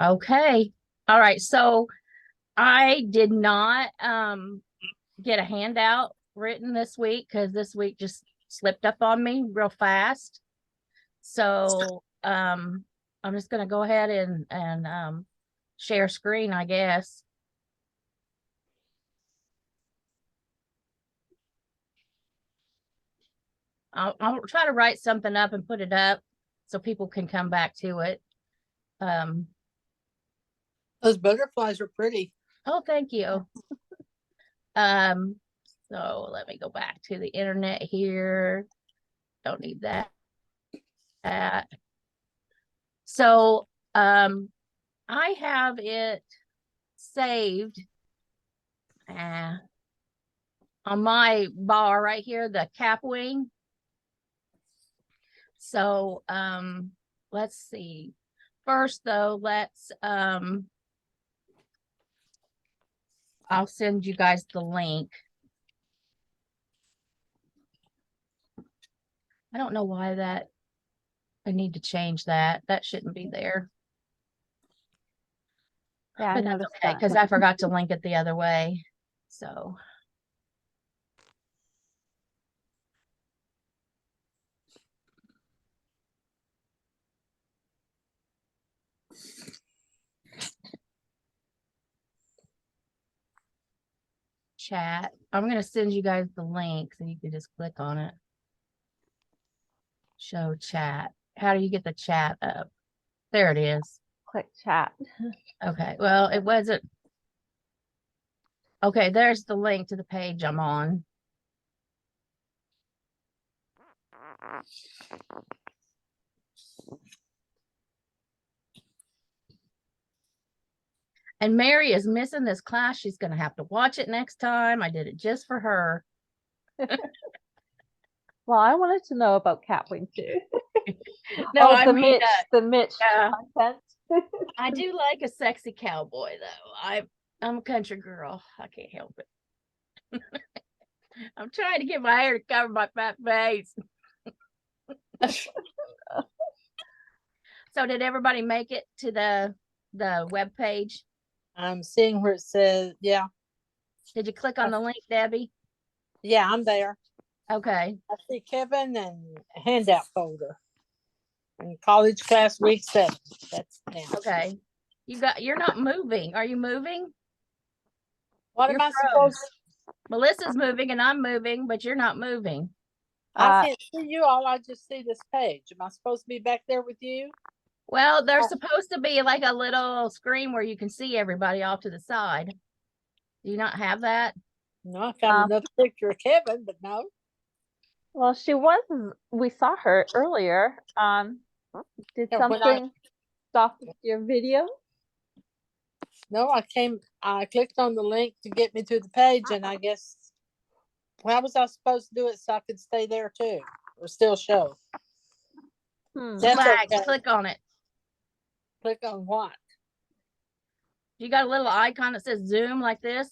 Okay. All right. So I did not get a handout written this week because this week just slipped up on me real fast. So I'm just gonna go ahead and share screen, I guess. I'll try to write something up and put it up so people can come back to it. Those butterflies are pretty. Oh, thank you. Um, so let me go back to the internet here. Don't need that. So I have it saved on my bar right here, the Kapwing. So let's see. First though, let's I'll send you guys the link. I don't know why that I need to change that. That shouldn't be there. Yeah, But that's okay because I forgot to link it the other way. So chat. I'm going to send you guys the link so you can just click on it. Show chat. How do you get the chat up? There it is. Click chat. Okay. Well, it wasn't. Okay, there's the link to the page I'm on. And Mary is missing this class. She's going to have to watch it next time. I did it just for her. Well, I wanted to know about Kapwing too. No, oh, I the mean, Mitch content. I do like a sexy cowboy though. I'm a country girl. I can't help it. I'm trying to get my hair to cover my fat face. So did everybody make it to the web page? I'm seeing where it says, yeah. Did you click on the link, Debbie? Yeah, I'm there. Okay. I see Kevin and handout folder. And college class week 7. That's now. Okay. You're not moving. Are you moving? What am I supposed to? Melissa's moving and I'm moving, but you're not moving. I can't see you all. I just see this page. Am I supposed to be back there with you? Well, there's supposed to be like a little screen where you can see everybody off to the side. Do you not have that? No, I found another picture of Kevin, but no. Well, she was. We saw her earlier. Did something stop your video? No, I clicked on the link to get me to the page, and I guess, how was I supposed to do it so I could stay there too, or still show? That's okay. Click on it. Click on what? You got a little icon that says Zoom like this?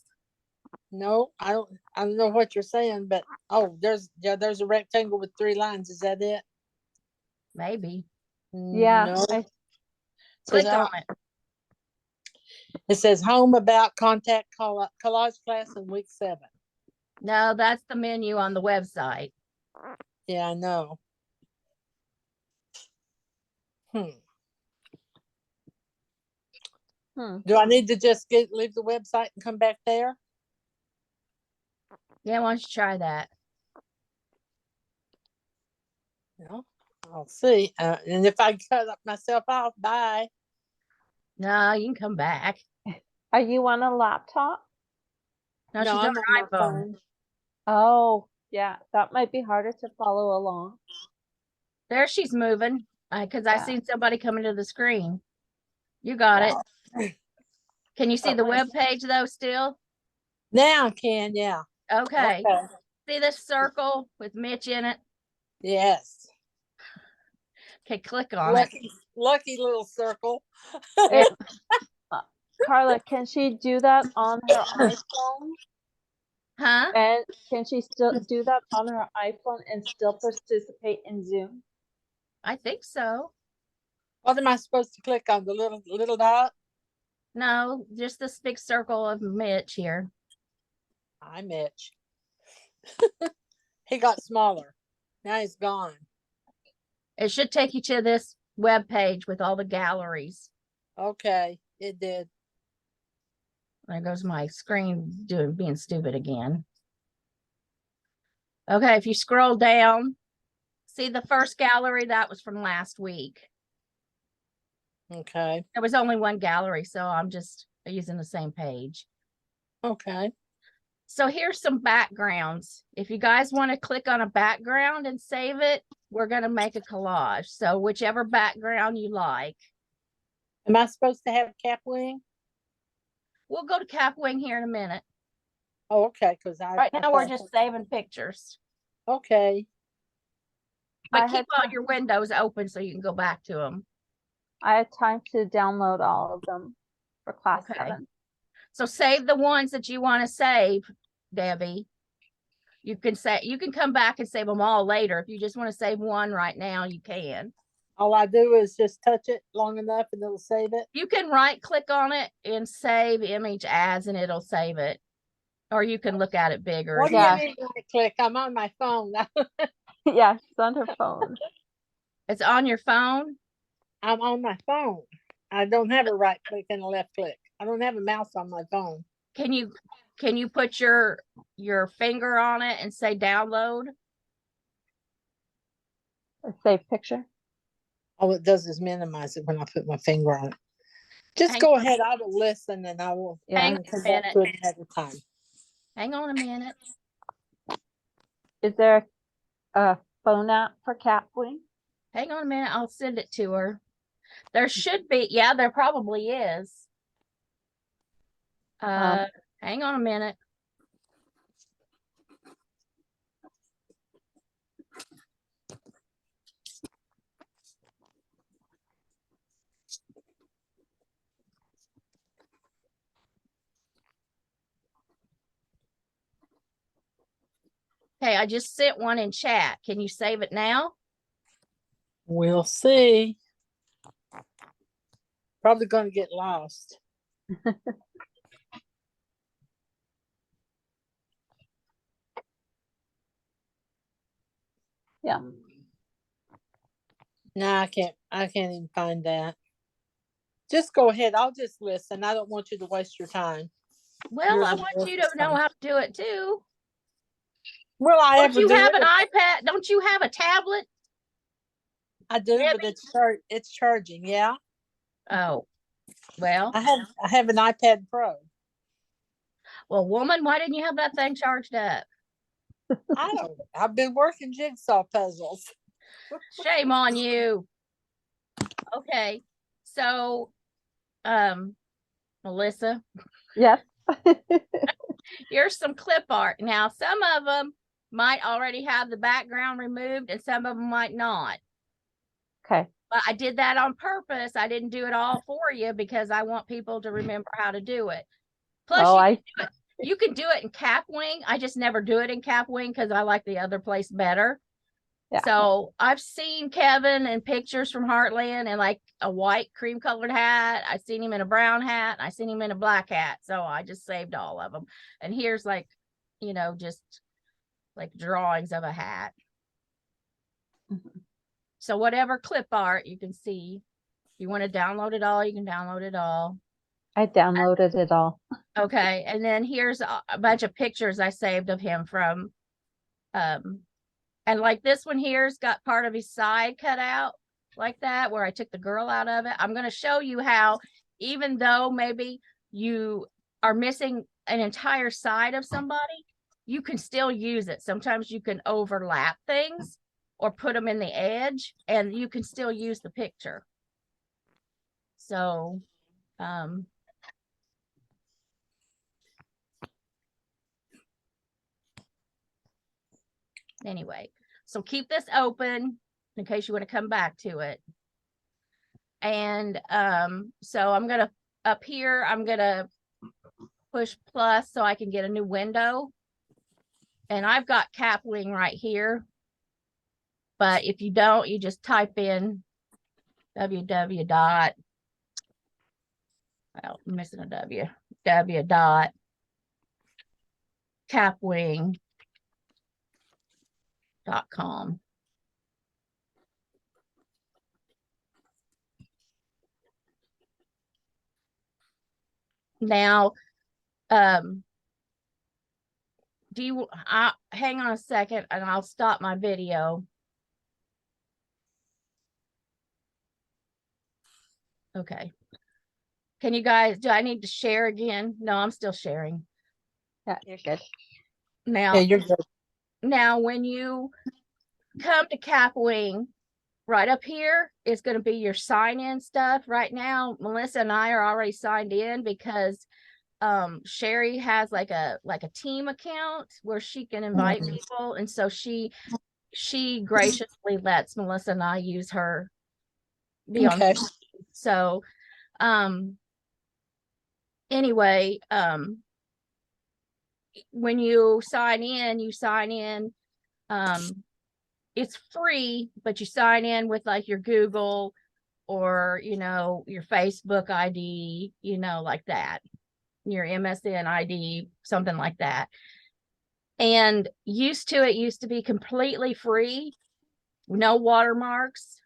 No, I don't know what you're saying, but there's a rectangle with 3 lines. Is that it? Maybe. Yeah. No. Click on it. It says home about contact collage class in week 7. No, that's the menu on the website. Yeah, I know. Do I need to just leave the website and come back there? Yeah, why don't you try that? No, I'll see. And if I cut myself off, bye. No, you can come back. Are you on a laptop? No, she's on her iPhone. Oh, yeah. That might be harder to follow along. There she's moving. Because I seen somebody coming to the screen. You got it. Can you see the web page though still? Now I can, yeah. Okay. See this circle with Mitch in it? Yes. Okay, click on it. Lucky little circle. Carla, can she do that on her iPhone? Huh? And can she still do that on her iPhone and still participate in Zoom? I think so. What am I supposed to click on? The little dot? No, just this big circle of Mitch here. Hi, Mitch. He got smaller. Now he's gone. It should take you to this web page with all the galleries. Okay, it did. There goes my screen being stupid again. Okay, if you scroll down, see the first gallery, that was from last week. Okay. There was only one gallery, so I'm just using the same page. Okay. So here's some backgrounds. If you guys want to click on a background and save it, we're going to make a collage. So whichever background you like. Am I supposed to have Kapwing? We'll go to Kapwing here in a minute. Oh, okay, because Right now we're just saving pictures. Okay. But keep all your windows open so you can go back to them. I had time to download all of them for class 7. So save the ones that you want to save, Debbie. You can come back and save them all later. If you just want to save one right now, you can. All I do is just touch it long enough and it'll save it. You can right click on it and save image as, and it'll save it. Or you can look at it bigger. What do you mean right click? I'm on my phone. Yeah, it's on her phone. It's on your phone? I'm on my phone. I don't have a right click and a left click. I don't have a mouse on my phone. Can you put your finger on it and say download? Save picture. All it does is minimize it when I put my finger on it. Just go ahead. I will listen and I will hang on a minute. to it another time. Hang on a minute. Is there a phone app for Kapwing? Hang on a minute. I'll send it to her. There should be. Yeah, there probably is. Hang on a minute. Okay, I just sent one in chat. Can you save it now? We'll see. Probably going to get lost. Yeah. No, I can't even find that. Just go ahead. I'll just listen. I don't want you to waste your time. Well, I want you to know how to do it too. Well, Don't you have an iPad? Don't you have a tablet? I do, but it's charging. Yeah. Oh, well. I have an iPad Pro. Well, woman, why didn't you have that thing charged up? I've been working jigsaw puzzles. Shame on you. Okay. So, Melissa. Yes. Here's some clip art. Now, some of them might already have the background removed and some of them might not. Okay. But I did that on purpose. I didn't do it all for you because I want people to remember how to do it. Plus, you can do it in Kapwing. I just never do it in Kapwing because I like the other place better. Yeah. So I've seen Kevin in pictures from Heartland in like a white cream colored hat. I've seen him in a brown hat. I seen him in a black hat. So I just saved all of them. And here's like, just like drawings of a hat. Mm-hmm. So whatever clip art you can see, if you want to download it all, you can download it all. I downloaded it all. Okay. And then here's a bunch of pictures I saved of him from, and like this one here's got part of his side cut out like that, where I took the girl out of it. I'm going to show you how, even though maybe you are missing an entire side of somebody, you can still use it. Sometimes you can overlap things or put them in the edge and you can still use the picture. So, anyway, so keep this open in case you want to come back to it. And so I'm going to, up here, I'm going to push plus so I can get a new window. And I've got Kapwing right here. But if you don't, you just type in www dot, well, I'm missing a w dot kapwing.com. Now, do you, hang on a second and I'll stop my video. Okay. Can you guys, do I need to share again? No, I'm still sharing. Yeah, you're good. Now, Yeah, you're good. now when you come to Kapwing, right up here is going to be your sign in stuff. Right now, Melissa and I are already signed in because Sherry has like a team account where she can invite people, and so she graciously lets Melissa and I use her be on. Okay. So anyway, when you sign in, it's free, but you sign in with like your Google or, you know, your Facebook ID, you know, like that, your MSN ID, something like that. And it used to be completely free, no watermarks.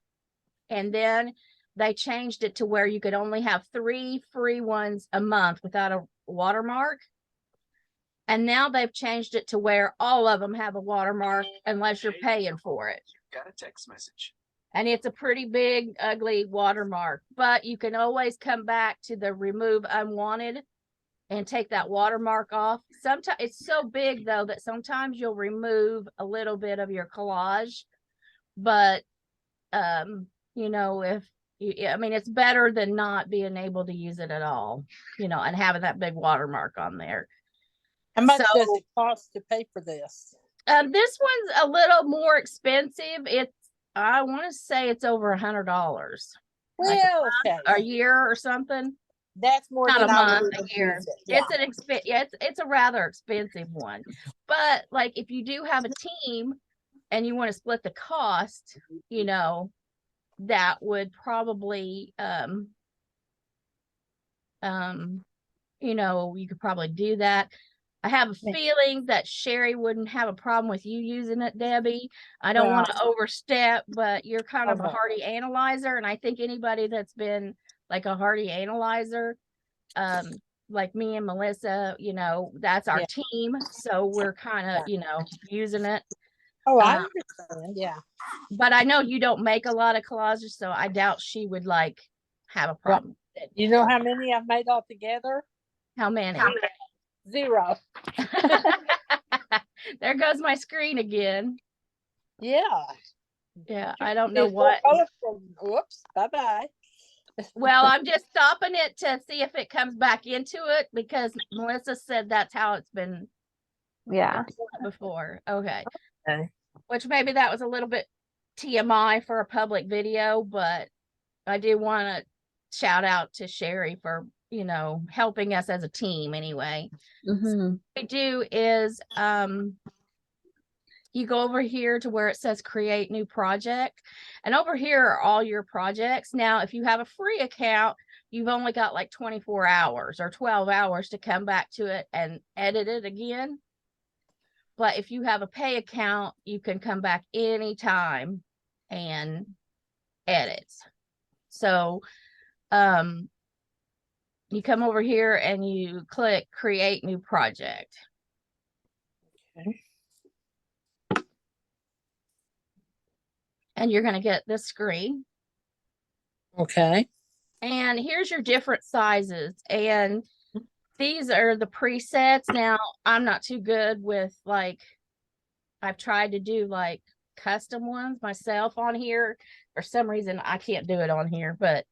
And then they changed it to where you could only have 3 free ones a month without a watermark. And now they've changed it to where all of them have a watermark unless you're paying for it. Got a text message. And it's a pretty big, ugly watermark, but you can always come back to the remove unwanted and take that watermark off. Sometimes it's so big though that sometimes you'll remove a little bit of your collage, but you know, if you, I mean, it's better than not being able to use it at all, you know, and having that big watermark on there. How much So, does it cost to pay for this? this one's a little more expensive. It's, I want to say it's over $100 Well, okay. a year or something. That's more Not than a I month, would a have year. used it. Yeah. It's a rather expensive one. But like if you do have a team and you want to split the cost, you know, that would probably you know, you could probably do that. I have a feeling that Sherry wouldn't have a problem with you using it, Debbie. I don't want to overstep, but you're kind of a hardy analyzer. And I think anybody that's been like a hardy analyzer, like me and Melissa, you know, that's our team. So we're kind of, you know, using it. Oh, I understand. Yeah. But I know you don't make a lot of collages, so I doubt she would like have a problem with it. You know how many I've made altogether? How many? 0. There goes my screen again. Yeah. Yeah, I don't know It's what. colorful. Whoops. Bye-bye. Well, I'm just stopping it to see if it comes back into it because Melissa said that's how it's been before. Okay. Which maybe that was a little bit TMI for a public video, but I do want to shout out to Sherry for, you know, helping us as a team anyway. So what we do is you go over here to where it says create new project, and over here are all your projects. Now, if you have a free account, you've only got like 24 hours or 12 hours to come back to it and edit it again. But if you have a pay account, you can come back anytime and edit. So you come over here and you click create new project. Okay. And you're going to get this screen. Okay. And here's your different sizes. And these are the presets. Now, I'm not too good with like, I've tried to do like custom ones myself on here. For some reason, I can't do it on here, but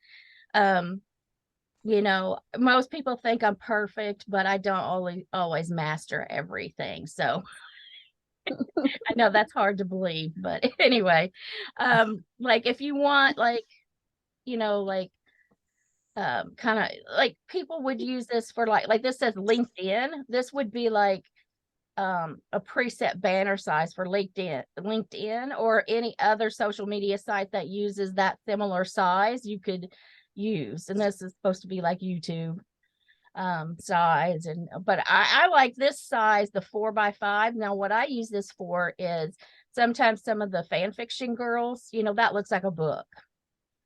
you know, most people think I'm perfect, but I don't always master everything. So I know that's hard to believe, but anyway, like if you want like, you know, like kind of like people would use this for like this says LinkedIn. This would be like a preset banner size for LinkedIn or any other social media site that uses that similar size you could use. And this is supposed to be like YouTube size. But I like this size, the 4x5. Now what I use this for is sometimes some of the fan fiction girls, you know, that looks like a book.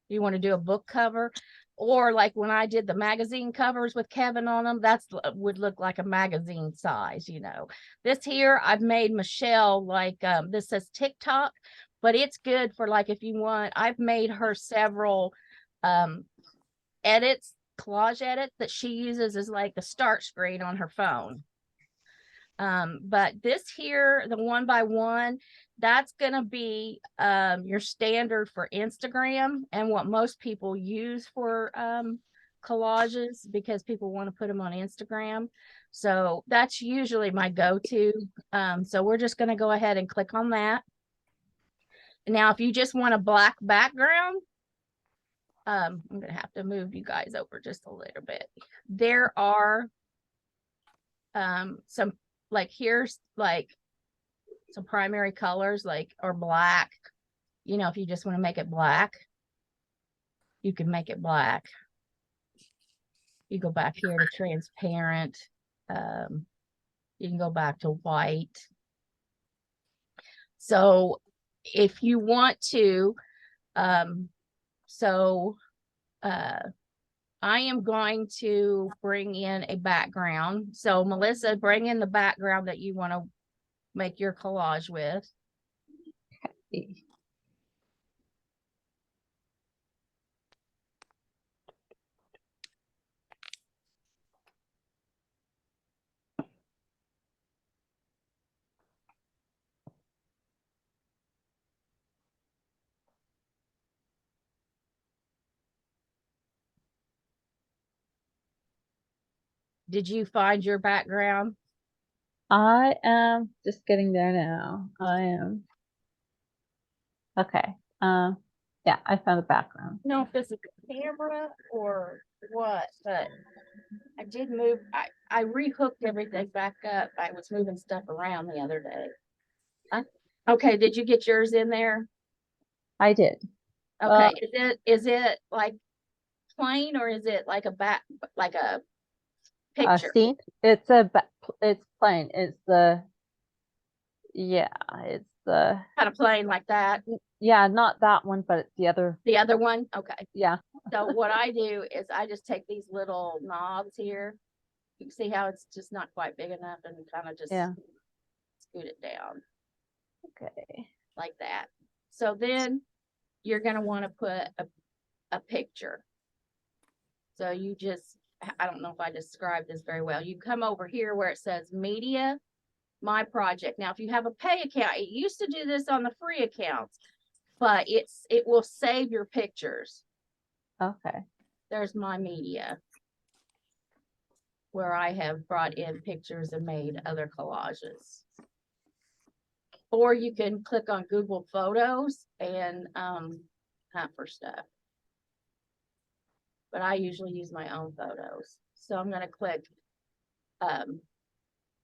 You want to do a book cover, or like when I did the magazine covers with Kevin on them, that's would look like a magazine size, you know. This here I've made Michelle like this says TikTok, but it's good for like if you want. I've made her several edits, collage edits that she uses as like the start screen on her phone. But this here, the 1x1, that's gonna be your standard for Instagram and what most people use for collages, because people want to put them on Instagram. So that's usually my go-to. So we're just gonna go ahead and click on that. Now, if you just want a black background, I'm gonna have to move you guys over just a little bit. There are some, like here's like some primary colors, like, or black. You know, if you just want to make it black, you can make it black. You go back here to transparent. You can go back to white. So if you want to, I am going to bring in a background. So Melissa, bring in the background that you want to make your collage with. Did you find your background? I am just getting there now. I am. Okay. Yeah, I found the background. I don't know if this is the camera or what, but I did move. I rehooked everything back up. I was moving stuff around the other day. Okay, did you get yours in there? I did. Okay, is it like plain or is it like like a picture? Scene. It's plain. It's it's the Kind of plain like that. not that one, but it's the other. The other one? Okay. Yeah. So what I do is I just take these little knobs here. You can see how it's just not quite big enough, and kind of just scoot it down. Okay. Like that. So then you're going to want to put a picture. So you just, I don't know if I described this very well. You come over here where it says media, my project. Now, if you have a pay account, it used to do this on the free accounts, but it will save your pictures. Okay. There's my media, where I have brought in pictures and made other collages. Or you can click on Google Photos and hunt for stuff. But I usually use my own photos. So I'm going to click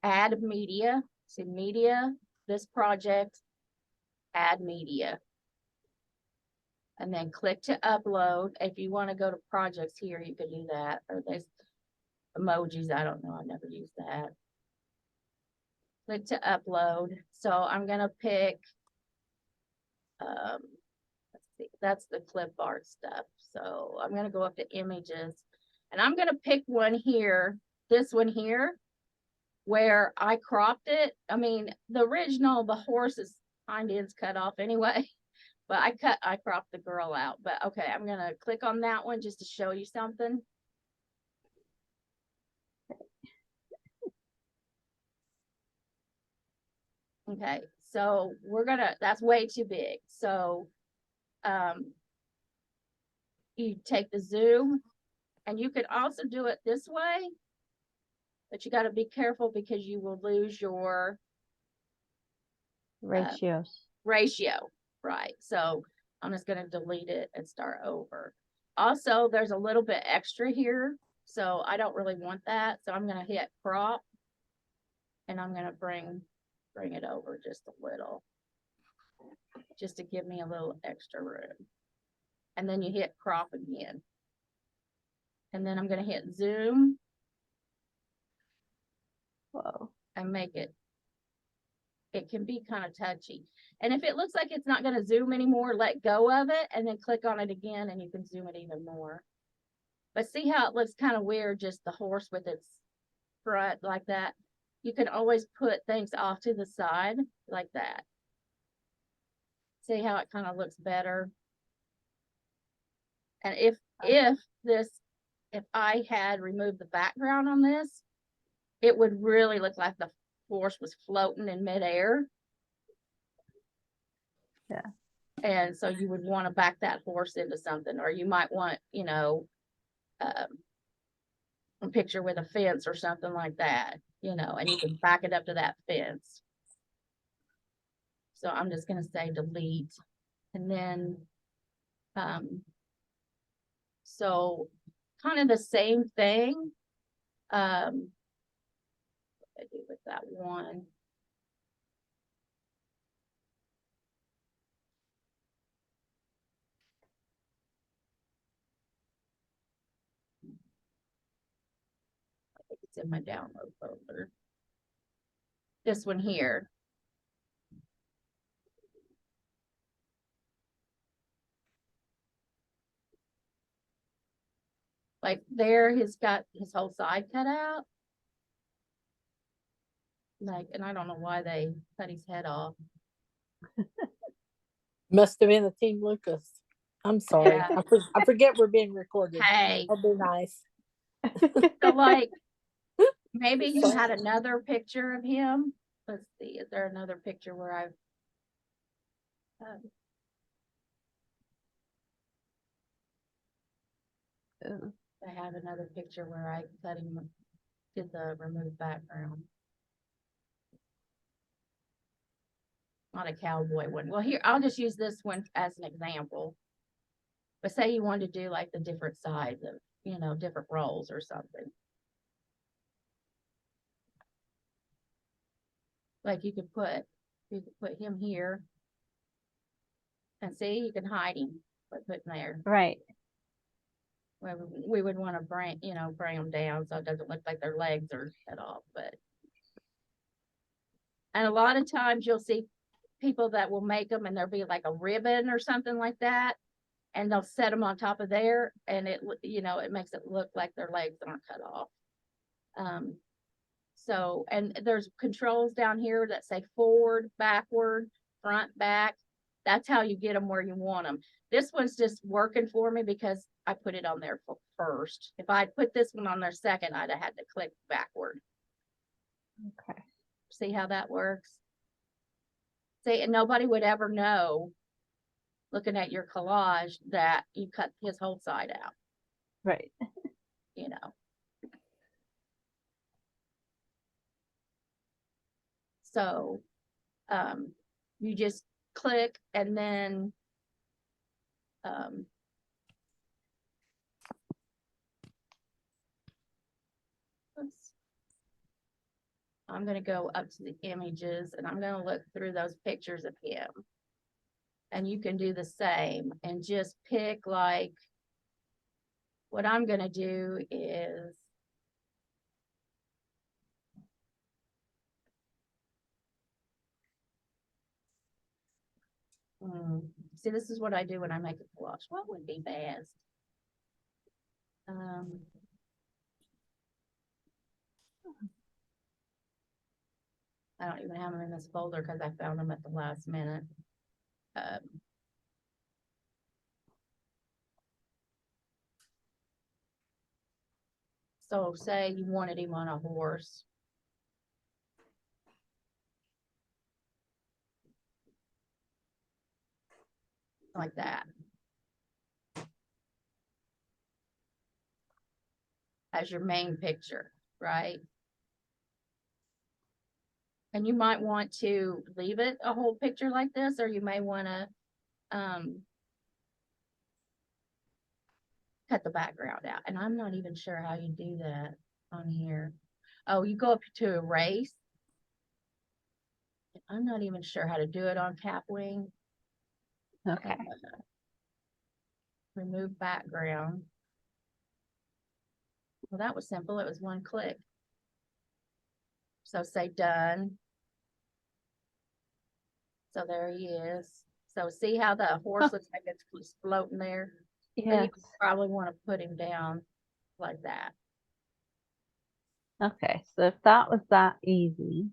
add media. See media, this project, add media. And then click to upload. If you want to go to projects here, you could do that. Or there's emojis. I don't know. I never used that. Click to upload. So I'm going to pick, let's see, that's the clip art stuff. So I'm going to go up to images and I'm going to pick one here, this one here, where I cropped it. I mean, the original, the horse's hind end's cut off anyway, but I cropped the girl out. But okay, I'm going to click on that one just to show you something. Okay, so that's way too big. So you take the zoom, and you could also do it this way, but you got to be careful because you will lose your ratios. Ratio, right? So I'm just going to delete it and start over. Also, there's a little bit extra here, so I don't really want that. So I'm going to hit crop. And I'm gonna bring it over just a little, just to give me a little extra room. And then you hit crop again. And then I'm gonna hit zoom Whoa. and make it, it can be kind of touchy. And if it looks like it's not gonna zoom anymore, let go of it and then click on it again and you can zoom it even more. But see how it looks kind of weird, just the horse with its front like that? You can always put things off to the side like that. See how it kind of looks better? And if I had removed the background on this, it would really look like the horse was floating in midair. Yeah. And so you would want to back that horse into something, or you might want, you know, a picture with a fence or something like that, you know, and you can back it up to that fence. So I'm just gonna say delete, and then, so kind of the same thing. What I do with that one. I think it's in my download folder. This one here. Like there, he's got his whole side cut out. Like, and I don't know why they cut his head off. Must have been the Team Lucas. I'm sorry. Yeah. I forget we're being recorded. Hey, I'll be nice. so like, maybe you had another picture of him. Let's see, is there another picture where I've, I have another picture where I cut him, did the remove background. Not a cowboy one. Well, here, I'll just use this one as an example. But say you wanted to do like the different sides of, you know, different roles or something. Like you could put him here. And see, you can hide him by putting there. Right. We would want to bring, you know, bring them down so it doesn't look like their legs are cut off, but. And a lot of times you'll see people that will make them and there'll be like a ribbon or something like that. And they'll set them on top of there and it, you know, it makes it look like their legs aren't cut off. So, and there's controls down here that say forward, backward, front, back. That's how you get them where you want them. This one's just working for me because I put it on there first. If I put this one on there second, I'd have had to click backward. Okay. See how that works? See, and nobody would ever know, looking at your collage, that you cut his whole side out. Right. You know. So, you just click and then, I'm going to go up to the images and I'm going to look through those pictures of him. And you can do the same and just pick, like, what I'm going to do is, see, this is what I do when I make a collage. What would be best? I don't even have them in this folder because I found them at the last minute. So say you wanted him on a horse. Like that. As your main picture, right? And you might want to leave it a whole picture like this, or you may want to cut the background out. And I'm not even sure how you do that on here. Oh, you go up to erase I'm not even sure how to do it on Kapwing. Okay. Remove background. Well, that was simple. It was one click. So say done. So there he is. So see how the horse looks like it's floating there? So Yes. you probably want to put him down like that. Okay. So if that was that easy,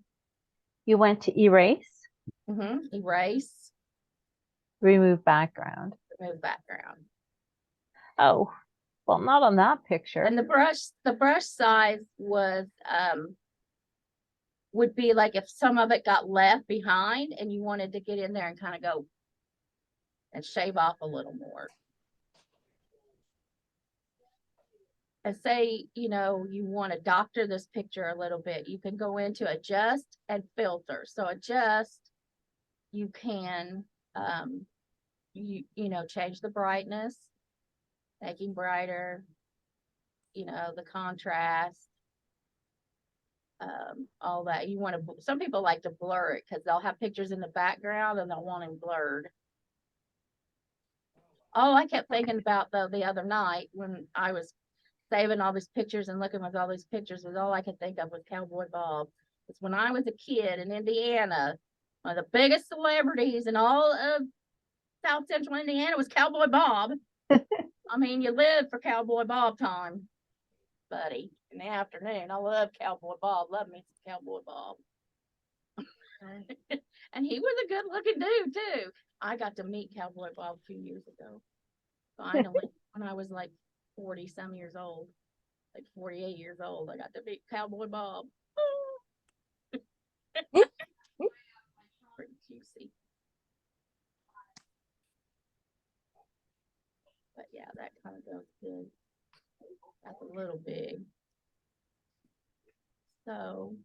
you went to erase, Erase, remove background. remove background. Oh, well, not on that picture. And the brush size was would be like if some of it got left behind and you wanted to get in there and kind of go and shave off a little more. And say, you want to doctor this picture a little bit, you can go into adjust and filter. So adjust, you can, change the brightness, making brighter, the contrast, all that. You want to, some people like to blur it because they'll have pictures in the background and they'll want them blurred. All I kept thinking about though the other night when I was saving all these pictures and looking at all these pictures was all I could think of was Cowboy Bob. It's when I was a kid in Indiana, one of the biggest celebrities in all of South Central Indiana was Cowboy Bob. I mean, you live for Cowboy Bob time, buddy. In the afternoon, I love Cowboy Bob. Love me some Cowboy Bob. And he was a good looking dude too. I got to meet Cowboy Bob a few years ago. Finally, when I was like 40 some years old, like 48 years old, I got to meet Cowboy Bob. Pretty juicy. But yeah, that kind of goes good. That's a little big. So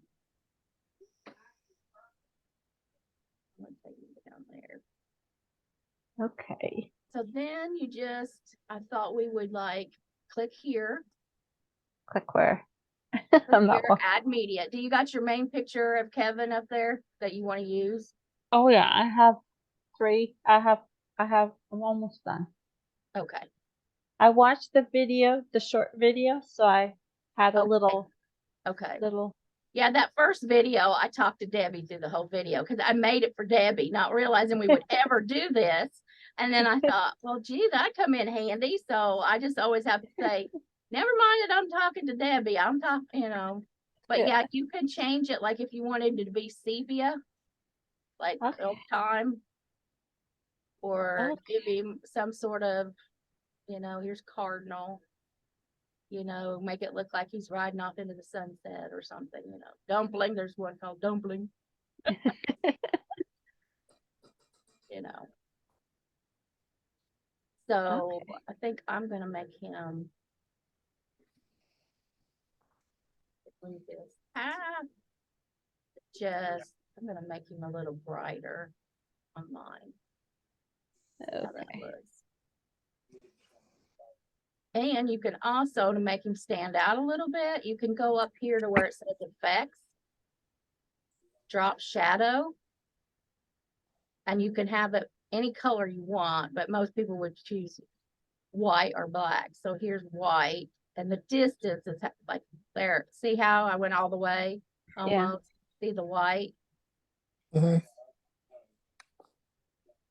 I'm gonna take it down there. Okay. So then I thought we would like click here. Click where? Click I'm not. here, add media. Do you got your main picture of Kevin up there that you want to use? Oh yeah, I have 3. I'm almost done. Okay. I watched the video, the short video, so I had a Okay. little. Yeah, that first video, I talked to Debbie through the whole video because I made it for Debbie, not realizing we would ever do this. And then I thought, well, gee, that'd come in handy. So I just always have to say, never mind that I'm talking to Debbie. I'm talking, But yeah, you can change it like if you wanted it to be sepia, like old time, or give him some sort of, here's Cardinal. Make it look like he's riding off into the sunset or something, Dumpling, there's one called Dumpling. So I think I'm gonna make him I'm gonna make him a little brighter on mine. Okay. And you can also, to make him stand out a little bit, you can go up here to where it says effects, drop shadow, and you can have it any color you want, but most people would choose white or black. So here's white, and the distance is like there. See how I went all the way almost? See the white?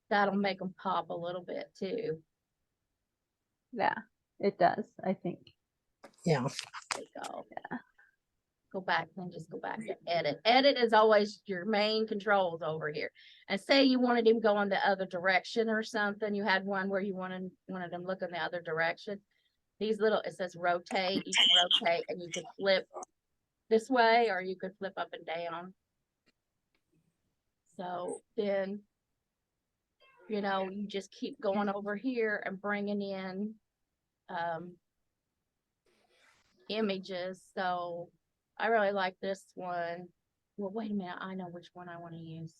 That'll make them pop a little bit too. Yeah, it does, I think. Yeah. There you go. Yeah. Go back and just go back to edit. Edit is always your main controls over here. And say you wanted him going the other direction or something. You had one where you wanted him looking the other direction. These little, it says rotate. You can rotate and you can flip this way or you could flip up and down. So then, you just keep going over here and bringing in images. So I really like this one. Well, wait a minute. I know which one I want to use.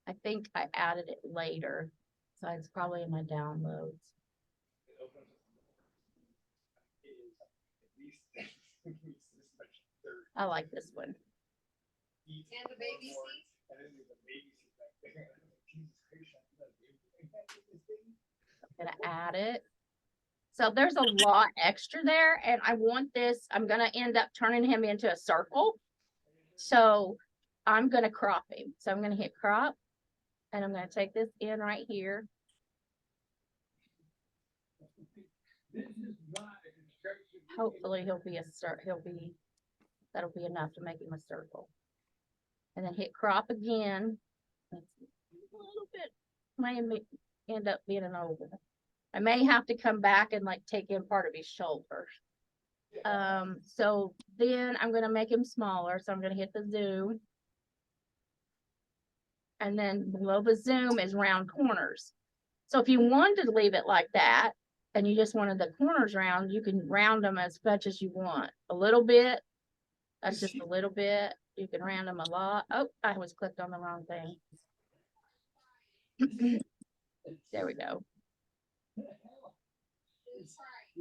I think I added it later. So it's probably in my downloads. I like this one. And the baby seat. I'm gonna add it. So there's a lot extra there, and I want this, I'm gonna end up turning him into a circle. So I'm gonna crop him. So I'm gonna hit crop, and I'm gonna take this in right here. Hopefully that'll be enough to make him a circle. And then hit crop again. That's a little bit, might end up being an oval. I may have to come back and like take in part of his shoulder. So then I'm gonna make him smaller. So I'm gonna hit the zoom. And then below the zoom is round corners. So if you wanted to leave it like that, and you just wanted the corners round, you can round them as much as you want. A little bit, that's just a little bit. You can round them a lot. Oh, I was clicked on the wrong thing. There we go.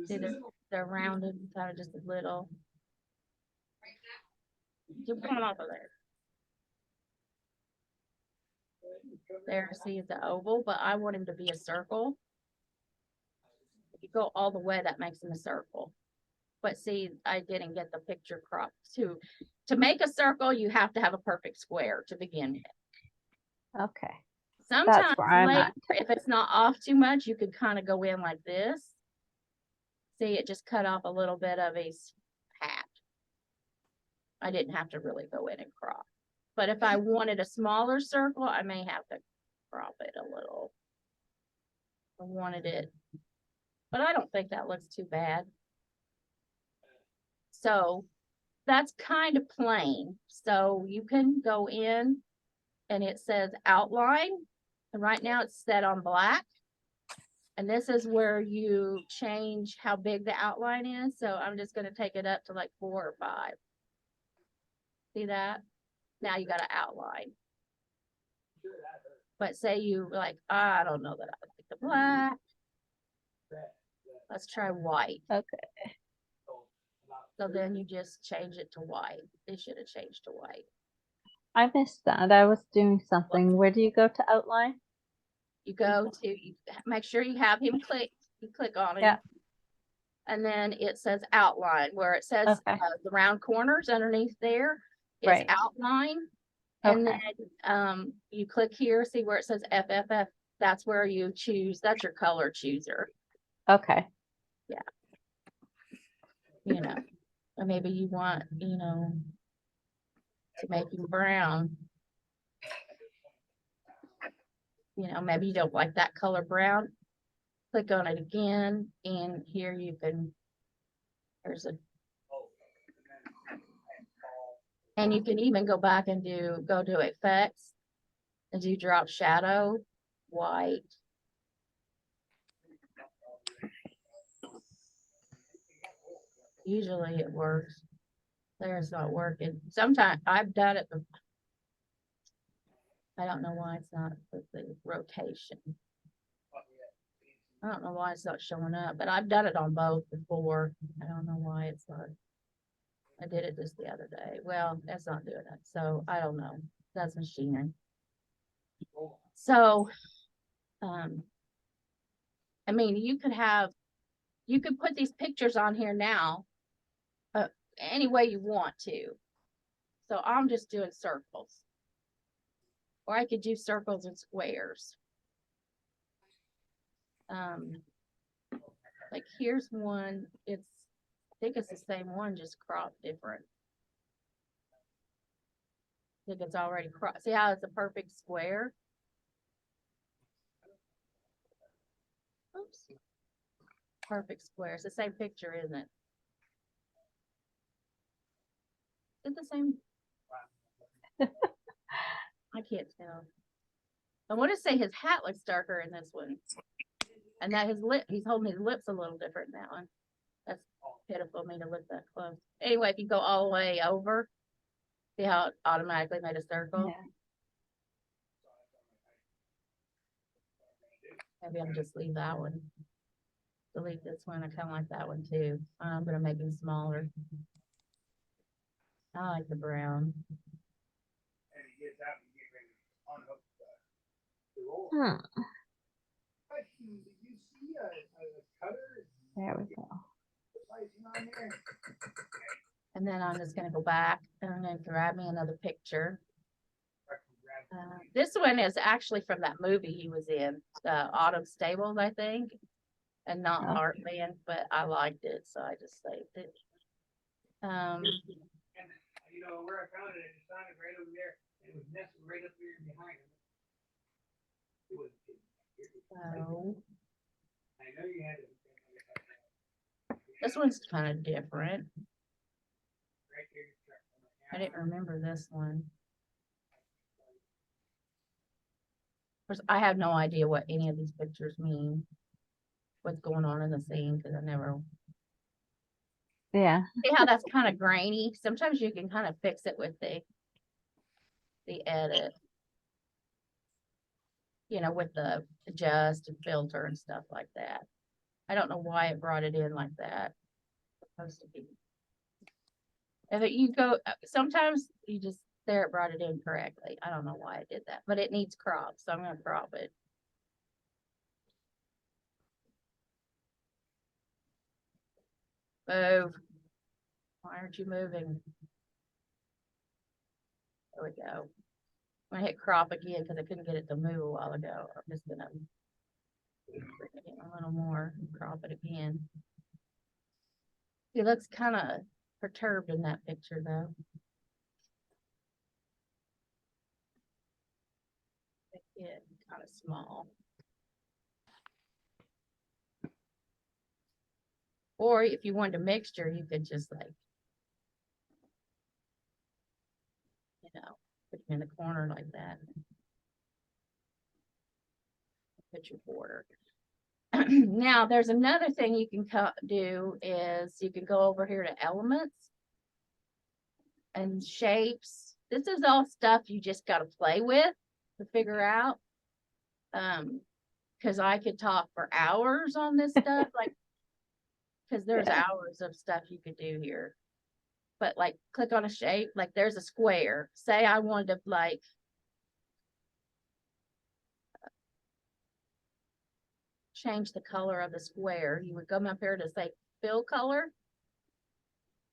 See, they're rounded, kind of just a little. Keep coming off of there. There, see, it's an oval, but I want him to be a circle. If you go all the way, that makes him a circle. But see, I didn't get the picture cropped too. To make a circle, you have to have a perfect square to begin with. Okay. Sometimes where I'm later, at. if it's not off too much, you could kind of go in like this. See, it just cut off a little bit of his hat. I didn't have to really go in and crop. But if I wanted a smaller circle, I may have to crop it a little. I wanted it, but I don't think that looks too bad. So that's kind of plain. So you can go in and it says outline. And right now it's set on black. And this is where you change how big the outline is. So I'm just going to take it up to like 4 or 5. See that? Now you got an outline. But say you like, I don't know that I like the black. Let's try white. Okay. So then you just change it to white. They should have changed to white. I missed that. I was doing something. Where do you go to outline? You go to, you make sure you have him click. You click on it. Yeah. And then it says outline, where it says Okay. the round corners underneath there is Right. outline. And Okay. then you click here, see where it says FFF. That's where you choose. That's your color chooser. Okay. Yeah. You know, or maybe you want, you know, to make him brown. You know, maybe you don't like that color brown. Click on it again, and here you can, there's a, and you can even go back and go to effects and do drop shadow, white. Usually it works. There's not working. Sometimes I've done it. I don't know why it's not with the rotation. I don't know why it's not showing up, but I've done it on both before. I don't know why it's not. I did it just the other day. Well, that's not doing it. So I don't know. That's machinery. So, I mean, you could put these pictures on here now, any way you want to. So I'm just doing circles. Or I could do circles and squares. Like here's one, I think it's the same one, just cropped different. I think it's already cropped. See how it's a perfect square? Oops. Perfect square. It's the same picture, isn't it? Is it the same? I can't tell. I want to say his hat looks darker in this one. And that he's holding his lips a little different in that one. That's pitiful of me to look that close. Anyway, if you go all the way over, see how it automatically made a circle? Yeah. Maybe I'll just leave that one. Delete this one. I kind of like that one too. I'm going to make him smaller. I like the brown. And he gets out and get ready to unhook the roller. Hmm. Question, did you see a cutter? There we go. Lighting on there? And then I'm just gonna go back and I'm gonna grab me another picture. I can grab it. This one is actually from that movie he was in, the Autumn Stables, I think, and not Oh. Heartland, but I liked it, so I just saved it. And you know where I found it? It sounded right over there. And it was nestled right up there behind him. It was. So I know you had it. this one's kind of different. Right there. I didn't remember this one. Of course, I have no idea what any of these pictures mean. What's going on in the scene, because I never Yeah. see how that's kind of grainy. Sometimes you can kind of fix it with the edit. You know, with the adjust and filter and stuff like that. I don't know why it brought it in like that. It's supposed to be. If you go, sometimes you just, there it brought it in correctly. I don't know why it did that, but it needs crop, so I'm gonna crop it. Move. Why aren't you moving? There we go. I'm gonna hit crop again because I couldn't get it to move a while ago. I'm just gonna bring it in a little more, crop it again. He looks kind of perturbed in that picture though. It kind of small. Or if you wanted a mixture, you could just like, you know, put it in the corner like that. Put your border. Now, there's another thing you can do is you can go over here to elements and shapes. This is all stuff you just got to play with to figure out. Because I could talk for hours on this stuff, like, because there's Yeah. hours of stuff you could do here. But like, click on a shape, like there's a square. Say I wanted to like change the color of the square, you would come up here to say fill color.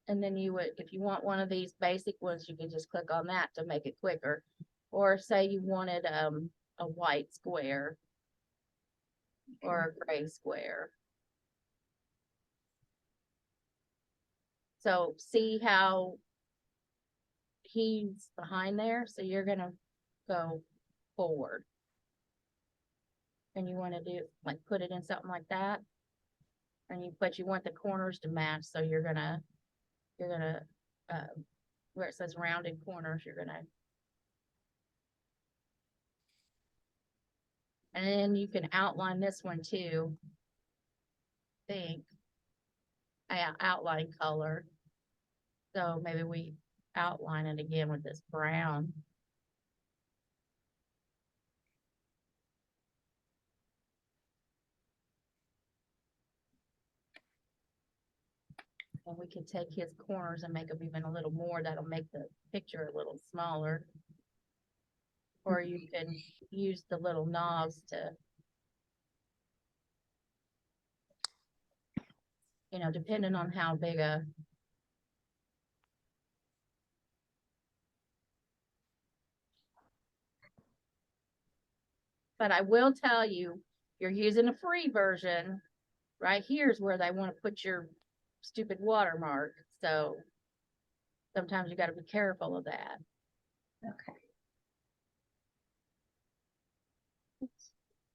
And then you would, if you want one of these basic ones, you could just click on that to make it quicker. Or say you wanted a white square or a gray square. So see how he's behind there? So you're gonna go forward. And you want to do like put it in something like that. And but you want the corners to match, so you're gonna where it says rounded corners, you're gonna, and then you can outline this one too. Think outline color. So maybe we outline it again with this brown. And we can take his corners and make them even a little more. That'll make the picture a little smaller. Or you can use the little knobs to, you know, depending on how big a, but I will tell you, you're using a free version. Right here's where they want to put your stupid watermark. So sometimes you got to be careful of that. Okay.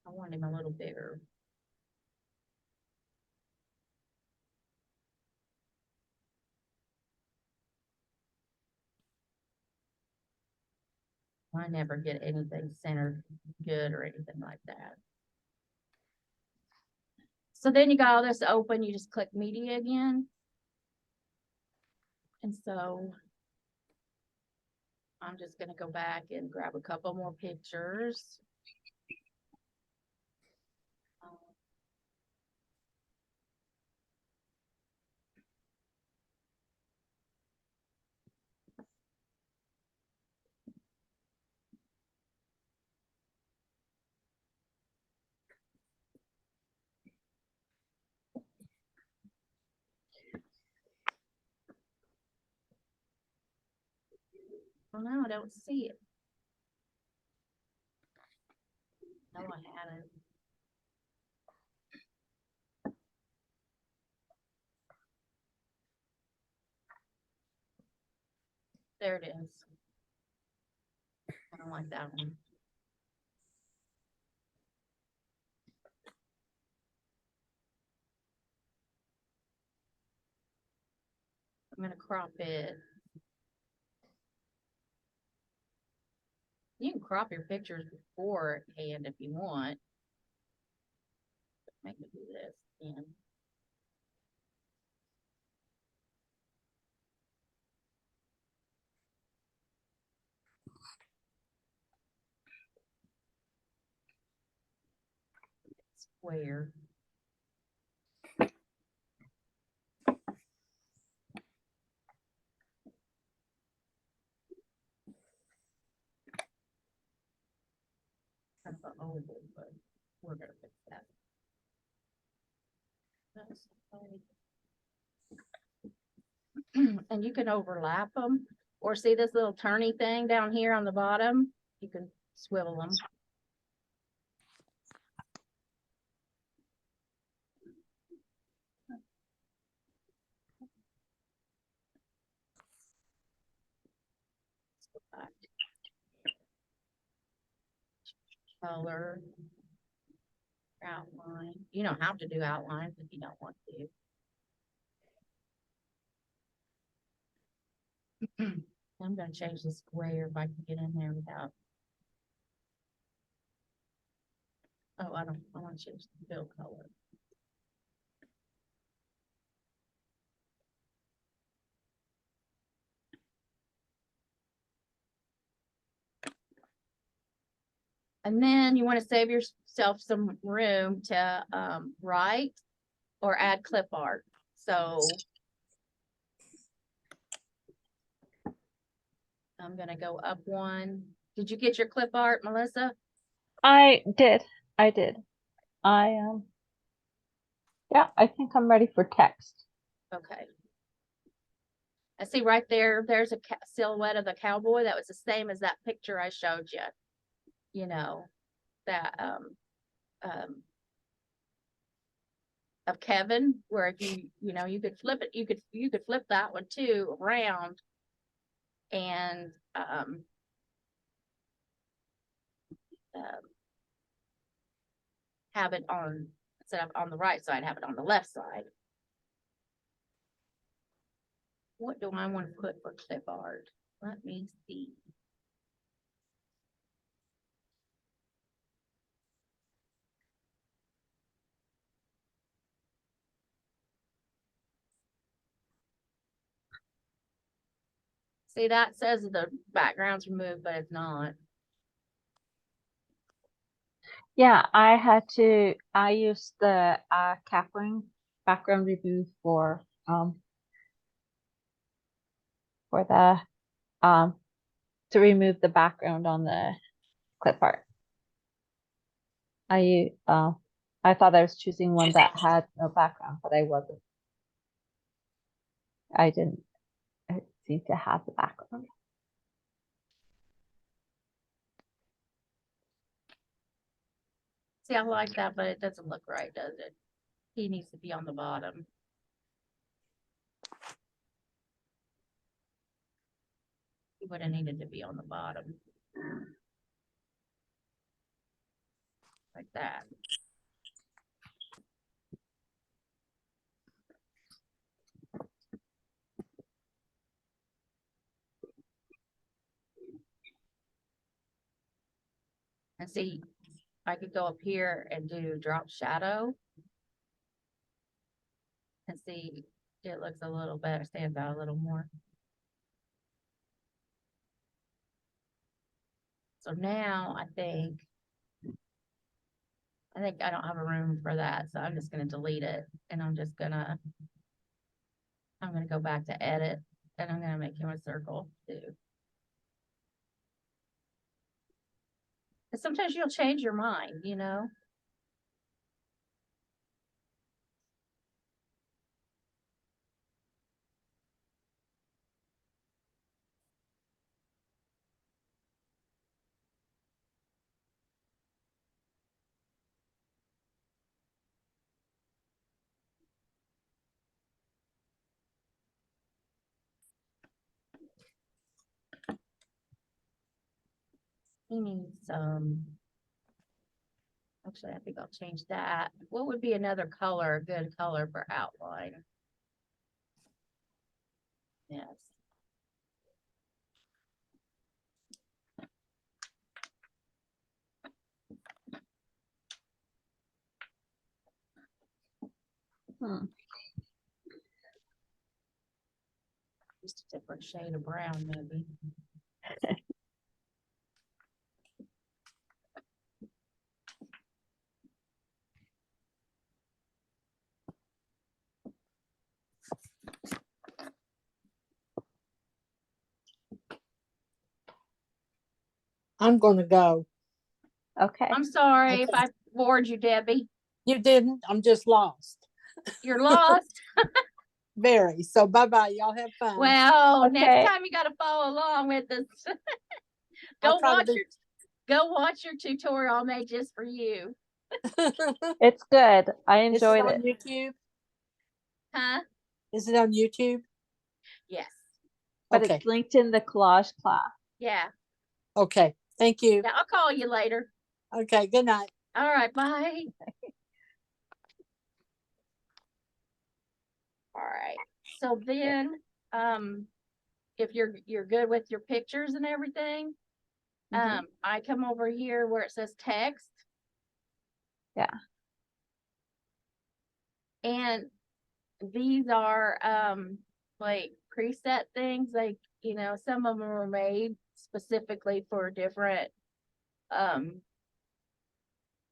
I want him a little bigger. I never get anything centered good or anything like that. So then you got all this open, you just click media again. And so I'm just gonna go back and grab a couple more pictures. no, I don't see it. No, I hadn't. There it is. I don't like that one. I'm gonna crop it. You can crop your pictures beforehand if you want. Make me do this and square. Kind of an oval, but we're gonna fix that. That's fine. And you can overlap them, or see this little turny thing down here on the bottom? You can swivel them. Color, outline. You don't have to do outlines if you don't want to. I'm gonna change the square if I can get in there without. Oh, I want to change the fill color. And then you want to save yourself some room to write or add clip art. So I'm gonna go up one. Did you get your clip art, Melissa? I did. I did. Yeah, I think I'm ready for text. Okay. I see right there, there's a silhouette of the cowboy. That was the same as that picture I showed you. You know, that of Kevin, where if you could flip it, you could flip that one too around and have it on, instead of on the right side, have it on the left side. What do I want to put for clip art? Let me see. See, that says the background's removed, but it's not. Yeah, I used the Kapwing background remove for the to remove the background on the clip art. I thought I was choosing one that had no background, but I wasn't. I didn't seem to have the background. See, I like that, but it doesn't look right, does it? He needs to be on the bottom. He would have needed to be on the bottom. Like that. And see, I could go up here and do drop shadow. And see, it looks a little better, stands out a little more. So now I think I don't have a room for that, so I'm just gonna delete it, and I'm gonna go back to edit, and I'm gonna make him a circle too. Cause sometimes you'll change your mind, you know? He needs actually, I think I'll change that. What would be another color, a good color for outline? Yes. Hmm. Just a different shade of brown, maybe. I'm gonna go. Okay. I'm sorry if Okay. I bored you, Debbie. You didn't. I'm just lost. You're lost. Very. So bye-bye. Y'all have fun. Well, next Okay. time you gotta follow along with us. I'll Go try to watch be- your tutorial I made just for you. It's good. I Is it enjoyed on it. YouTube? Huh? Is it on YouTube? Yes. But Okay. it's linked in the collage class. Yeah. Okay. Thank you. Yeah, I'll call you later. Okay. Good night. All right, bye. All right. So then, if you're good with your pictures and everything, Mhm. I come over here where it says text. Yeah. And these are like preset things, like, some of them are made specifically for different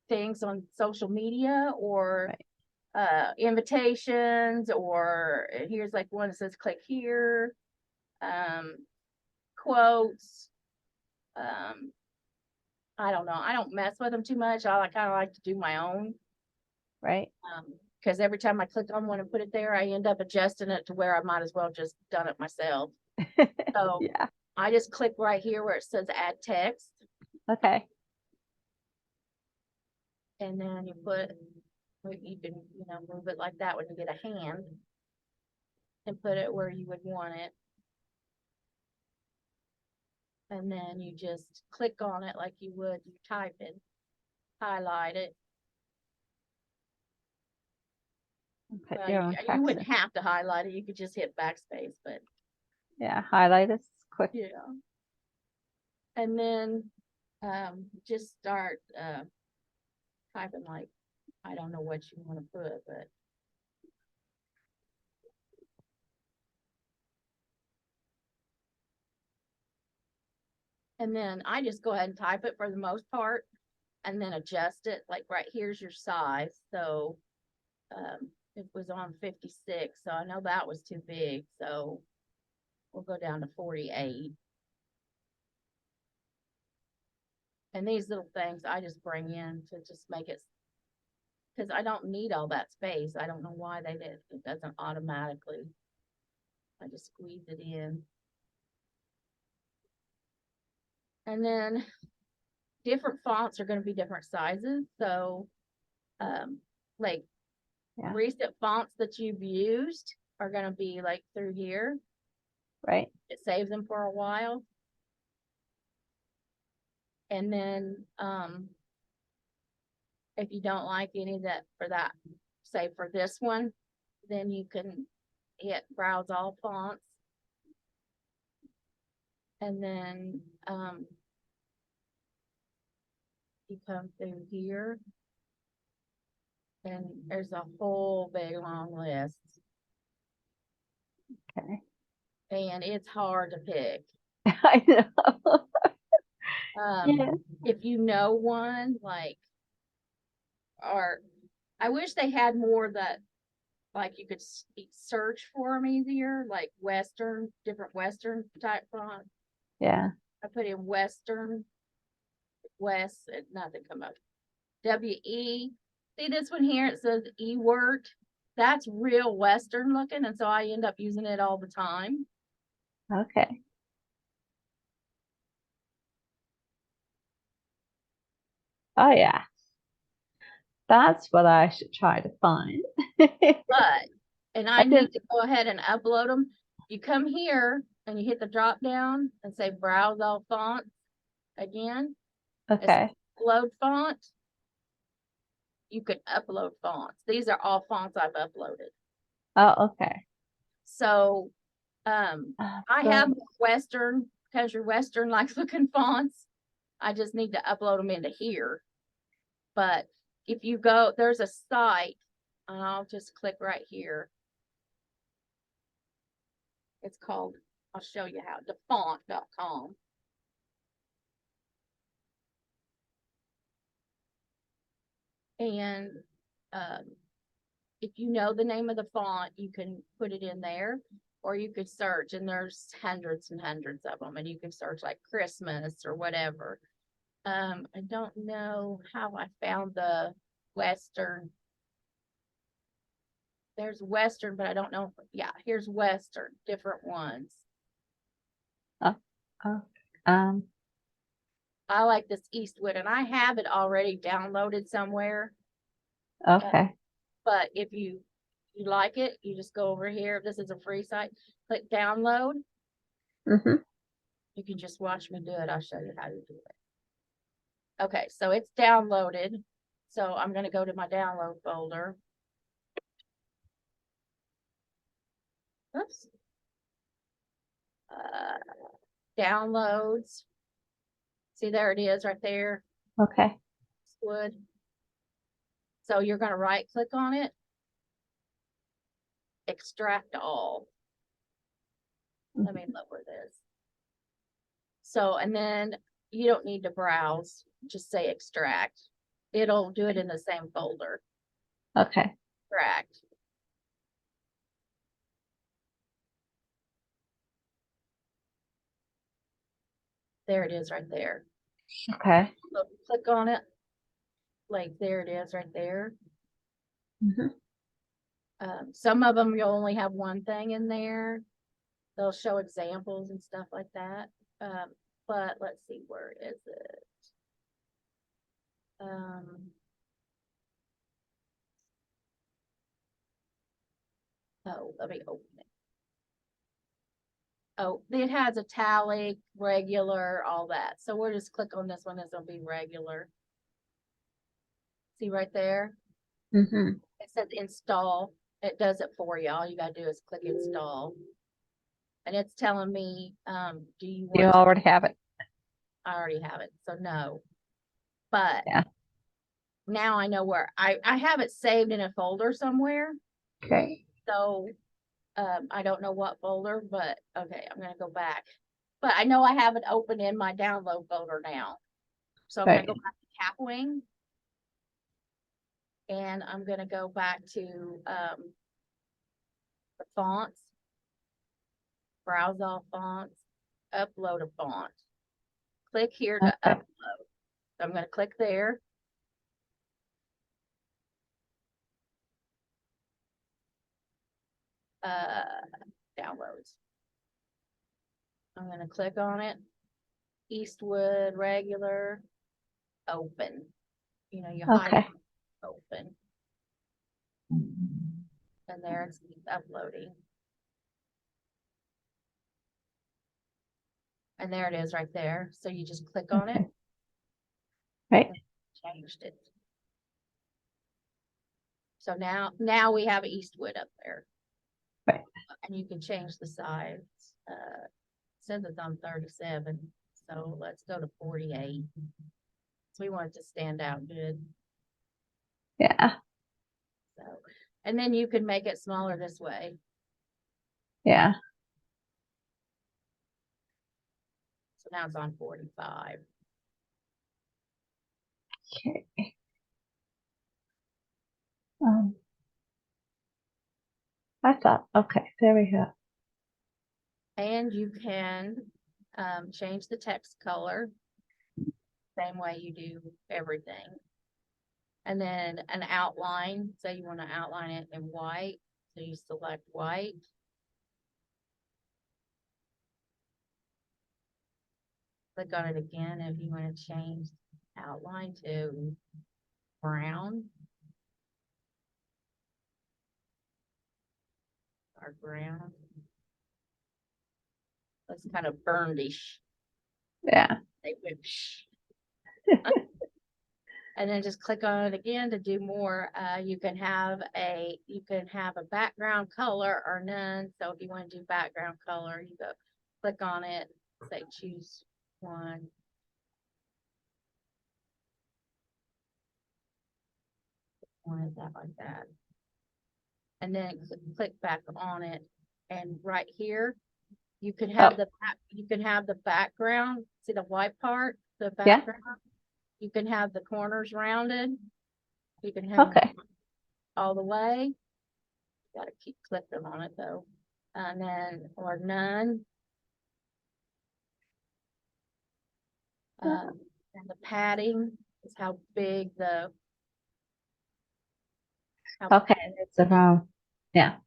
things on social media or invitations, or here's like one that says click here, quotes. I don't know. I don't mess with them too much. I kind of like to do my own. Right. Because every time I click on one and put it there, I end up adjusting it to where I might as well just done it myself. So Yeah. I just click right here where it says add text, Okay. and then you can, move it like that when you get a hand and put it where you would want it. And then you just click on it like you would, you type it, highlight it. Put Well, your own you text wouldn't in. have to highlight it. You could just hit backspace, but Yeah. Highlight is quick. yeah. And then just start typing, like, I don't know what you want to put, but and then I just go ahead and type it for the most part and then adjust it. Like right here's your size. So it was on 56. So I know that was too big. So we'll go down to 48. And these little things I just bring in to just make it, because I don't need all that space. I don't know why they did. It doesn't automatically. I just squeeze it in. And then different fonts are going to be different sizes. So, like Yeah. recent fonts that you've used are going to be like through here. Right. It saves them for a while. And then, if you don't like any that for that, say for this one, then you can hit browse all fonts. And then, you come through here and there's a whole big long list, Okay. and it's hard to pick. I know. Yeah. If you know one, like, or I wish they had more that, like, you could search for them easier, like different Western type font. Yeah. I put in Western, West, and nothing come up. WE. See this one here? It says E-word. That's real Western looking, and so I end up using it all the time. Okay. Oh yeah. That's what I should try to find. And I I need didn't- to go ahead and upload them. You come here and you hit the drop down and say browse all fonts again. Okay. Upload font. You can upload fonts. These are all fonts I've uploaded. Oh, okay. So, I have Good. Western, country Western like looking fonts. I just need to upload them into here. But if you go, there's a site, and I'll just click right here. It's called, I'll show you how, defont.com. And if you know the name of the font, you can put it in there, or you could search, and there's hundreds and hundreds of them, and you can search like Christmas or whatever. I don't know how I found the Western. There's Western, but I don't know. Yeah, here's Western, different ones. Oh, um, I like this Eastwood, and I have it already downloaded somewhere. okay. But if you like it, you just go over here. This is a free site. Click download. Mm-hmm. You can just watch me do it. I'll show you how to do it. Okay, so it's downloaded. So I'm going to go to my download folder. Oops. Downloads. See, there it is right there. Okay. Wood. So you're going to right click on it. Extract all. Let me lower this. So, and then you don't need to browse. Just say extract. It'll do it in the same folder. Okay. Extract. There it is right there. Okay. So click on it. Like there it is right there. Mm-hmm. Some of them you'll only have one thing in there. They'll show examples and stuff like that. But let's see, where is it? Oh, let me open it. Oh, it has italic, regular, all that. So we'll just click on this one. This will be regular. See right there? Mm-hmm. It says install. It does it for you. All you gotta do is click install. And it's telling me, do you You want to- already have it. I already have it, so no. But Yeah. now I know where I have it saved in a folder somewhere. Okay. So I don't know what folder, but okay, I'm gonna go back. But I know I have it open in my download folder now. So I'm gonna Right. go back to Kapwing. And I'm gonna go back to the fonts. Browse all fonts, upload a font. Click here to Okay. upload. So I'm gonna click there. Downloads. I'm gonna click on it. Eastwood, regular, open. You know, you hide Okay. open. And there it's uploading. And there it is right there. So you just click on it. Okay. Right. Changed it. So now we have Eastwood up there. Right. And you can change the size. Says it's on 37. So let's go to 48. So we want it to stand out good. Yeah. So, and then you can make it smaller this way. Yeah. So now it's on 45. Okay. I thought, okay, there we go. And you can change the text color. Same way you do everything. And then an outline, say you want to outline it in white. So you select white. Click on it again if you want to change outline to brown. Or brown. That's kind of burnedish. Yeah. They went psh. And then just click on it again to do more. You can have a background color or none. So if you want to do background color, you go click on it, say choose one. One is that like that. And then click back on it. And right here, you could have the background. See the white part, the Yeah. background. You can have the corners rounded. You can have them Okay. all the way. Gotta keep clicking on it though. And then, or none. And the padding is how big Okay. It's around. Yeah.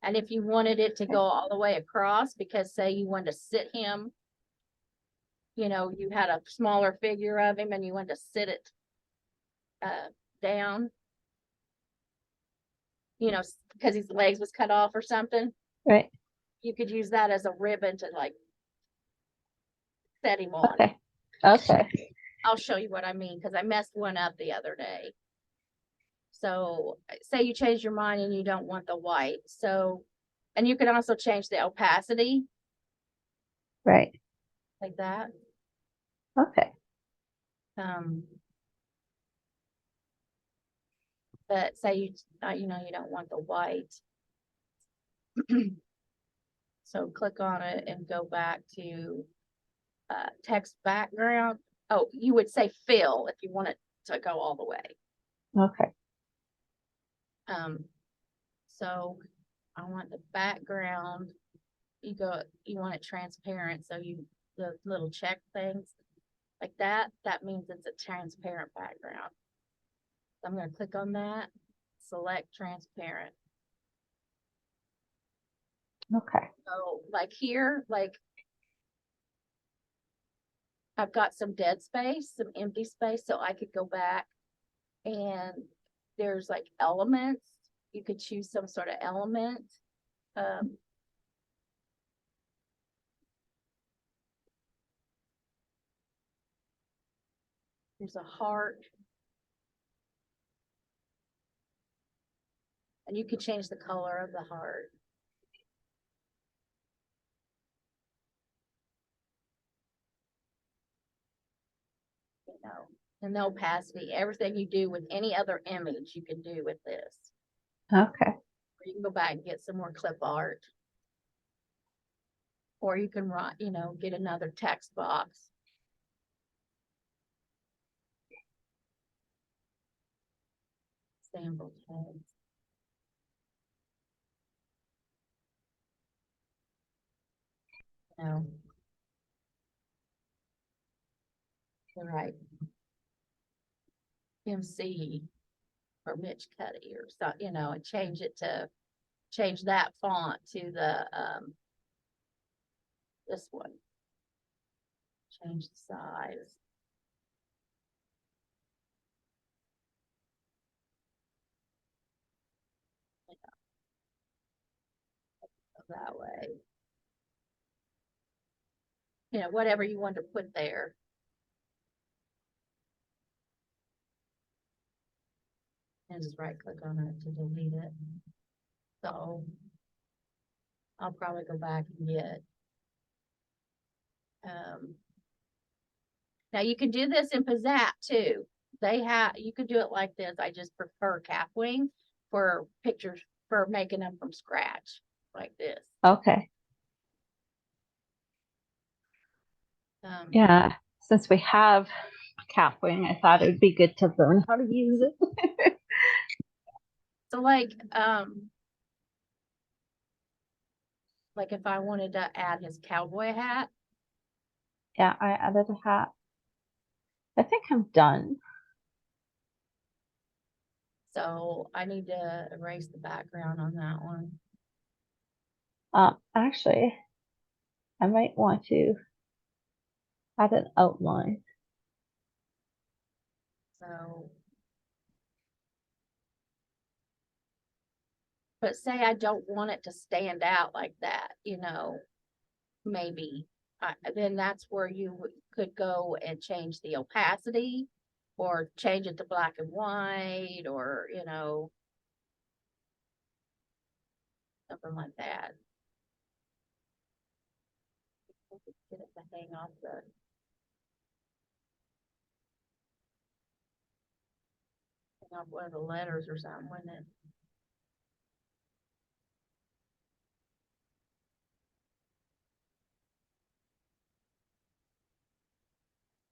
and if you wanted it to go all the way across, because say you wanted to sit him, you had a smaller figure of him and you wanted to sit it down, because his legs was cut off or something, Right. you could use that as a ribbon to like set him on. Okay. Okay. I'll show you what I mean, because I messed one up the other day. So say you change your mind and you don't want the white. So, and you can also change the opacity Right. like that. Okay. But say you don't want the white. So click on it and go back to text background. Oh, you would say fill if you want it to go all the way. Okay. So I want the background. You want it transparent. So the little check things like that means it's a transparent background. So I'm going to click on that, select transparent. Okay. So like here, like I've got some dead space, some empty space. So I could go back and there's like elements. You could choose some sort of element. There's a heart. And you could change the color of the heart. And the opacity, everything you do with any other image, you can do with this. Okay. Or you can go back and get some more clip art. Or you can write, get another text box. Sample text. Right. MC or Mitch Cuddy or so, and change that font to the this one. Change the size. That way. Whatever you want to put there. And just right click on it to delete it. So I'll probably go back and get now you can do this in Pizzap too. You could do it like this. I just prefer Kapwing for pictures, for making them from scratch like this. Okay. Yeah, since we have Kapwing, I thought it would be good to learn how to use it. So like if I wanted to add his cowboy hat. Yeah, I added a hat. I think I'm done. So I need to erase the background on that one. Actually, I might want to add an outline. So, but say I don't want it to stand out like that, maybe then that's where you could go and change the opacity or change it to black and white or, something like that. Get it to hang off one of the letters or something, wouldn't it?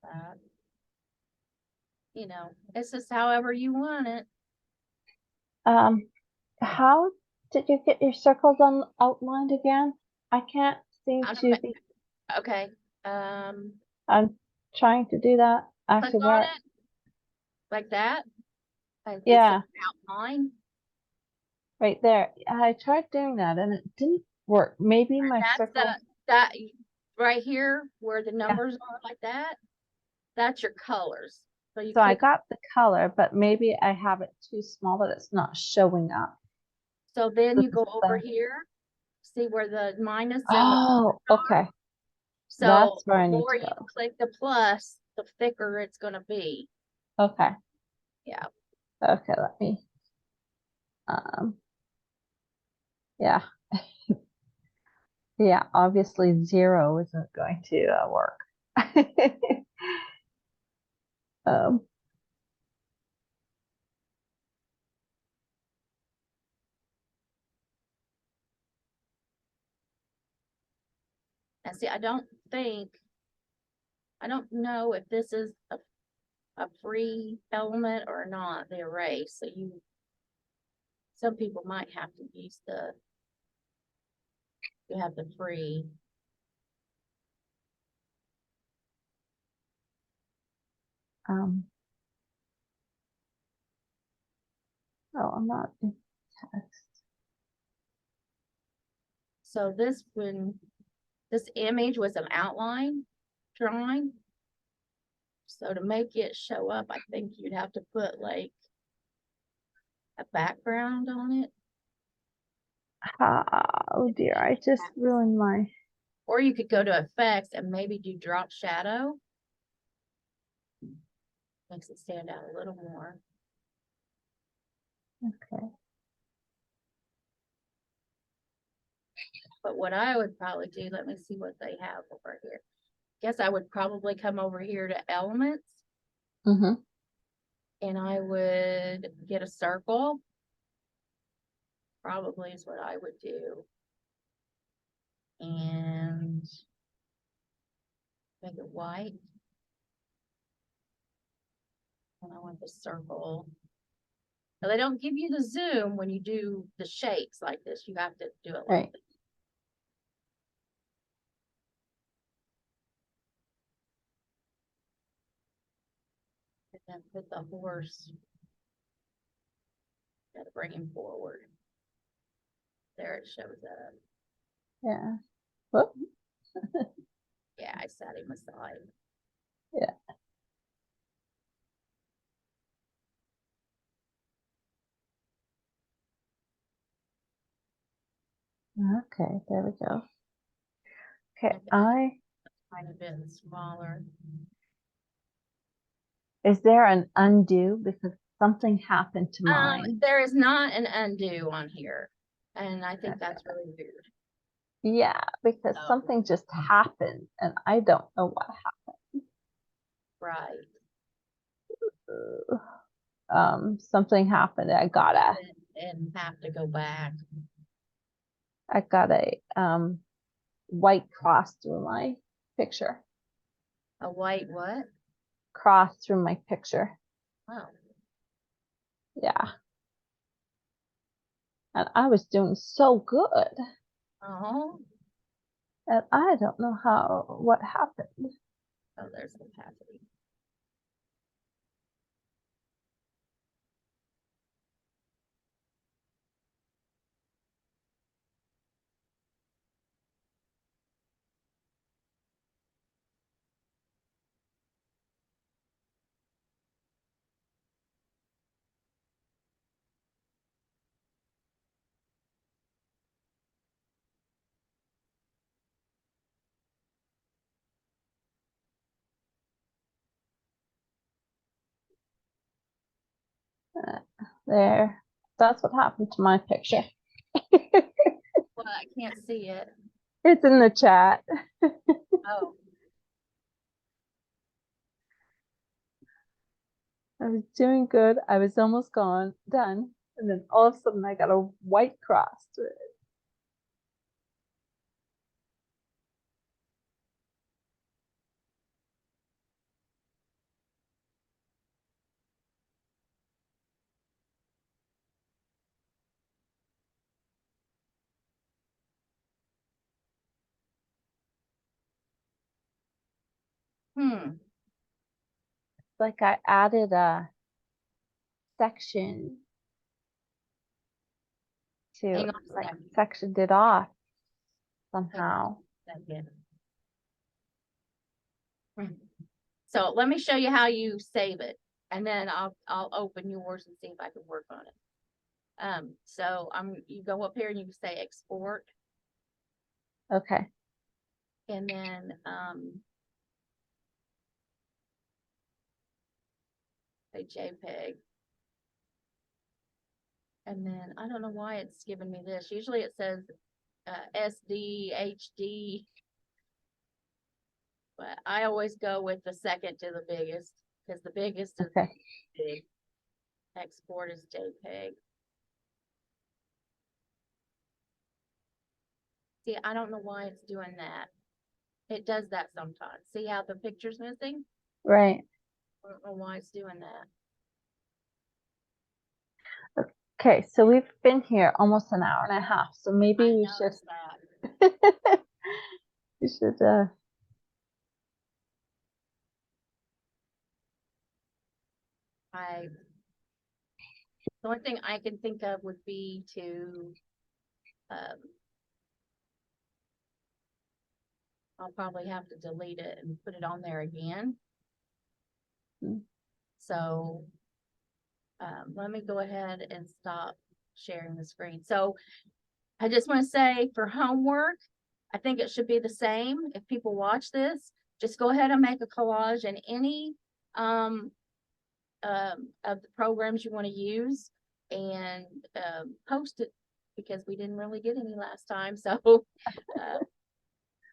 Uh, it's just however you want it. How did you get your circles outlined again? I can't seem I don't to know. be. Okay. I'm trying to do that. Click Actually, on where? it like that. And it Yeah, says outline. right there. I tried doing that and it didn't work. Maybe my That's circle. that right here where the Yeah. numbers are like that. That's your colors. So you So I click. got the color, but maybe I have it too small that it's not showing up. So then you This go is over the- here. See where the minus and the Oh, okay. so That's where I the need more to you go. click the plus, the thicker it's gonna be. Okay. Yeah. Okay, let me. Yeah. Yeah, obviously 0 isn't going to work. um, And see, I don't know if this is a free element or not, the array. So some people might have to use you have the free. um, oh, I'm not in text. So this image was an outline drawing. So to make it show up, I think you'd have to put like a background on it. Oh dear, I just ruined my. Or you could go to effects and maybe do drop shadow. Makes it stand out a little more. Okay. But what I would probably do, let me see what they have over here. Guess I would probably come over here to elements Mm-hmm. and I would get a circle. Probably is what I would do. And make it white. And I want the circle. Now they don't give you the zoom when you do the shapes like this. You have to do it like Right. this. And then put the horse. Gotta bring him forward. There it shows up. Yeah. Whoop. Yeah, I sat him aside. Yeah. Okay, there we go. Okay, Kind of bit smaller. is there an undo because something happened to mine? There is not an undo on here. And I think that's really weird. Yeah, because Oh. something just happened and I don't know what happened. Right. Something happened. I got And have to go back. a white cross through my picture. A white what? Cross through my picture. Oh. Yeah. And I was doing so good. Oh. And I don't know what happened. Oh, there's opacity. There. That's what happened to my picture. Well, I can't see it. It's in the chat. Oh, I was doing good. I was almost done. And then all of a sudden I got a white cross through it. It's like I added a section hang to on a like second. sectioned it off somehow. Second. So let me show you how you save it, and then I'll open yours and see if I can work on it. So you go up here and you can say export, Okay. and then say JPEG. And then I don't know why it's giving me this. Usually it says SD, HD. But I always go with the second to the biggest, because the biggest is Okay. big. Export is JPEG. See, I don't know why it's doing that. It does that sometimes. See how the picture's missing? Right. I don't know why it's doing that. Okay, so we've been here almost an hour and a half, so maybe I we should noticed that. we should The only thing I can think of would be to, I'll probably have to delete it and put it on there again. Hmm. So, let me go ahead and stop sharing the screen. So I just want to say for homework, I think it should be the same. If people watch this, just go ahead and make a collage in any, of the programs you want to use, and post it, because we didn't really get any last time. So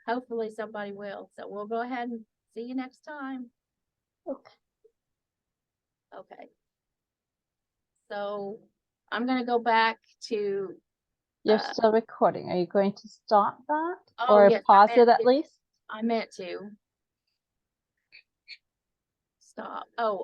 hopefully somebody will. So we'll go ahead and see you next time. Okay. So I'm gonna go back to, you're still recording. Are you going to stop that oh, or yes, pause it at least? I meant to stop. Oh,